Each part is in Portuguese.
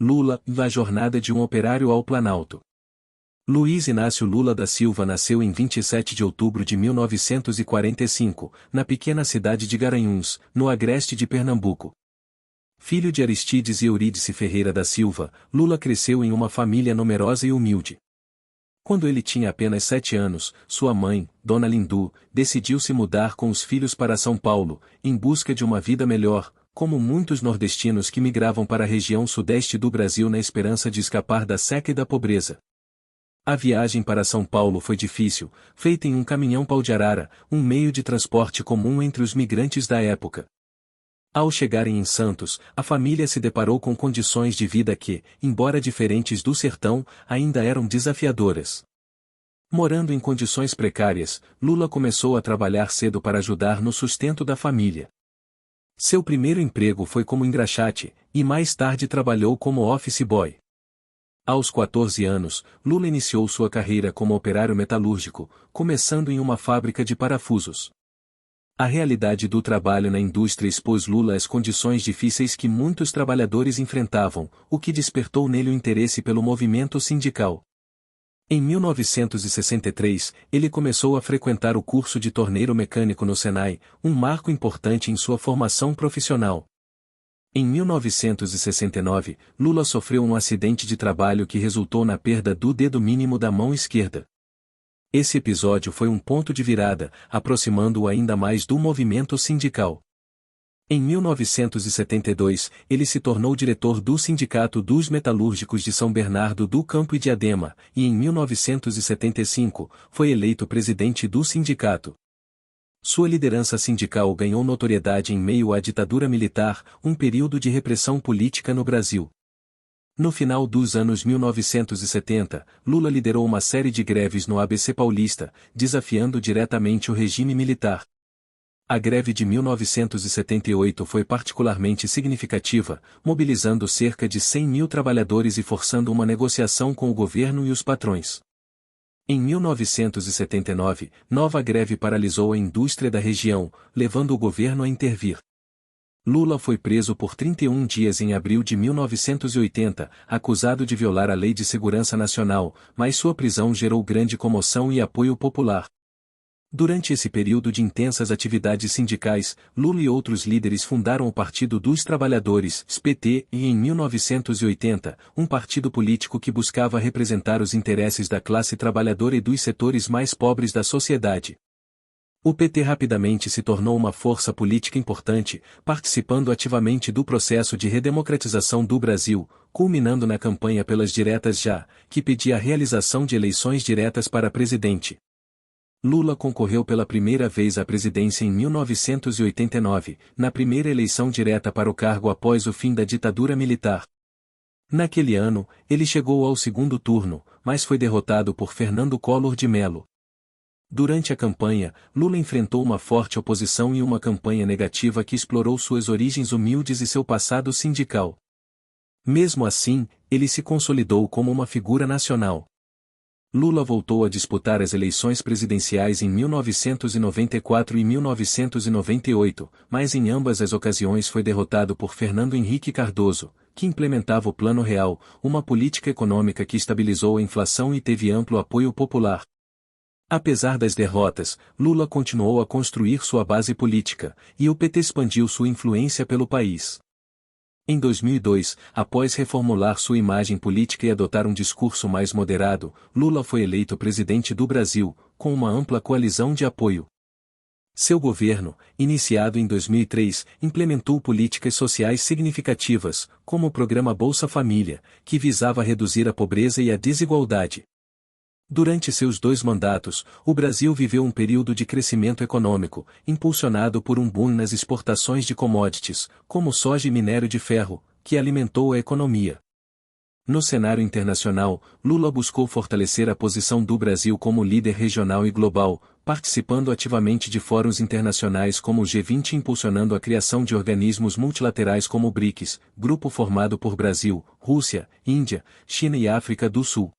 Lula, a jornada de um operário ao Planalto. Luiz Inácio Lula da Silva nasceu em 27 de outubro de 1945, na pequena cidade de Garanhuns, no agreste de Pernambuco. Filho de Aristides e Eurídice Ferreira da Silva, Lula cresceu em uma família numerosa e humilde. Quando ele tinha apenas 7 anos, sua mãe, Dona Lindu, decidiu se mudar com os filhos para São Paulo, em busca de uma vida melhor, como muitos nordestinos que migravam para a região sudeste do Brasil na esperança de escapar da seca e da pobreza. A viagem para São Paulo foi difícil, feita em um caminhão pau de arara, um meio de transporte comum entre os migrantes da época. Ao chegarem em Santos, a família se deparou com condições de vida que, embora diferentes do sertão, ainda eram desafiadoras. Morando em condições precárias, Lula começou a trabalhar cedo para ajudar no sustento da família. Seu primeiro emprego foi como engraxate, e mais tarde trabalhou como office boy. Aos 14 anos, Lula iniciou sua carreira como operário metalúrgico, começando em uma fábrica de parafusos. A realidade do trabalho na indústria expôs Lula às condições difíceis que muitos trabalhadores enfrentavam, o que despertou nele o interesse pelo movimento sindical. Em 1963, ele começou a frequentar o curso de torneiro mecânico no Senai, um marco importante em sua formação profissional. Em 1969, Lula sofreu um acidente de trabalho que resultou na perda do dedo mínimo da mão esquerda. Esse episódio foi um ponto de virada, aproximando-o ainda mais do movimento sindical. Em 1972, ele se tornou diretor do Sindicato dos Metalúrgicos de São Bernardo do Campo e Diadema, e em 1975, foi eleito presidente do sindicato. Sua liderança sindical ganhou notoriedade em meio à ditadura militar, um período de repressão política no Brasil. No final dos anos 1970, Lula liderou uma série de greves no ABC Paulista, desafiando diretamente o regime militar. A greve de 1978 foi particularmente significativa, mobilizando cerca de 100 mil trabalhadores e forçando uma negociação com o governo e os patrões. Em 1979, nova greve paralisou a indústria da região, levando o governo a intervir. Lula foi preso por 31 dias em abril de 1980, acusado de violar a Lei de Segurança Nacional, mas sua prisão gerou grande comoção e apoio popular. Durante esse período de intensas atividades sindicais, Lula e outros líderes fundaram o Partido dos Trabalhadores, PT, e em 1980, um partido político que buscava representar os interesses da classe trabalhadora e dos setores mais pobres da sociedade. O PT rapidamente se tornou uma força política importante, participando ativamente do processo de redemocratização do Brasil, culminando na campanha pelas diretas já, que pedia a realização de eleições diretas para presidente. Lula concorreu pela primeira vez à presidência em 1989, na primeira eleição direta para o cargo após o fim da ditadura militar. Naquele ano, ele chegou ao segundo turno, mas foi derrotado por Fernando Collor de Mello. Durante a campanha, Lula enfrentou uma forte oposição e uma campanha negativa que explorou suas origens humildes e seu passado sindical. Mesmo assim, ele se consolidou como uma figura nacional. Lula voltou a disputar as eleições presidenciais em 1994 e 1998, mas em ambas as ocasiões foi derrotado por Fernando Henrique Cardoso, que implementava o Plano Real, uma política econômica que estabilizou a inflação e teve amplo apoio popular. Apesar das derrotas, Lula continuou a construir sua base política, e o PT expandiu sua influência pelo país. Em 2002, após reformular sua imagem política e adotar um discurso mais moderado, Lula foi eleito presidente do Brasil, com uma ampla coalizão de apoio. Seu governo, iniciado em 2003, implementou políticas sociais significativas, como o programa Bolsa Família, que visava reduzir a pobreza e a desigualdade. Durante seus 2 mandatos, o Brasil viveu um período de crescimento econômico, impulsionado por um boom nas exportações de commodities, como soja e minério de ferro, que alimentou a economia. No cenário internacional, Lula buscou fortalecer a posição do Brasil como líder regional e global, participando ativamente de fóruns internacionais como o G20 e impulsionando a criação de organismos multilaterais como o BRICS, grupo formado por Brasil, Rússia, Índia, China e África do Sul.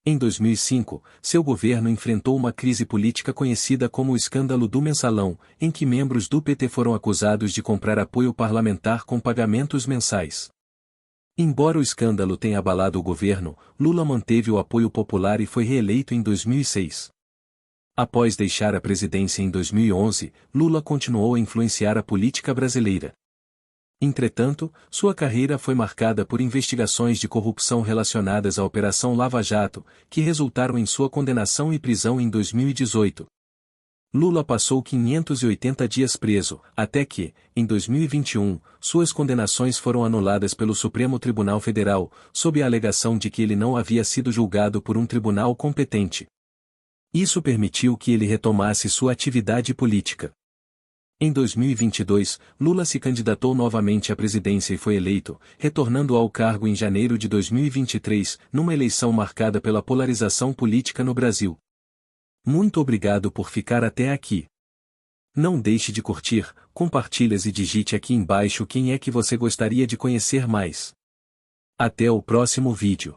Em 2005, seu governo enfrentou uma crise política conhecida como o escândalo do Mensalão, em que membros do PT foram acusados de comprar apoio parlamentar com pagamentos mensais. Embora o escândalo tenha abalado o governo, Lula manteve o apoio popular e foi reeleito em 2006. Após deixar a presidência em 2011, Lula continuou a influenciar a política brasileira. Entretanto, sua carreira foi marcada por investigações de corrupção relacionadas à Operação Lava Jato, que resultaram em sua condenação e prisão em 2018. Lula passou 580 dias preso, até que, em 2021, suas condenações foram anuladas pelo Supremo Tribunal Federal, sob a alegação de que ele não havia sido julgado por um tribunal competente. Isso permitiu que ele retomasse sua atividade política. Em 2022, Lula se candidatou novamente à presidência e foi eleito, retornando ao cargo em janeiro de 2023, numa eleição marcada pela polarização política no Brasil. Muito obrigado por ficar até aqui. Não deixe de curtir, compartilhe e digite aqui embaixo quem é que você gostaria de conhecer mais. Até o próximo vídeo.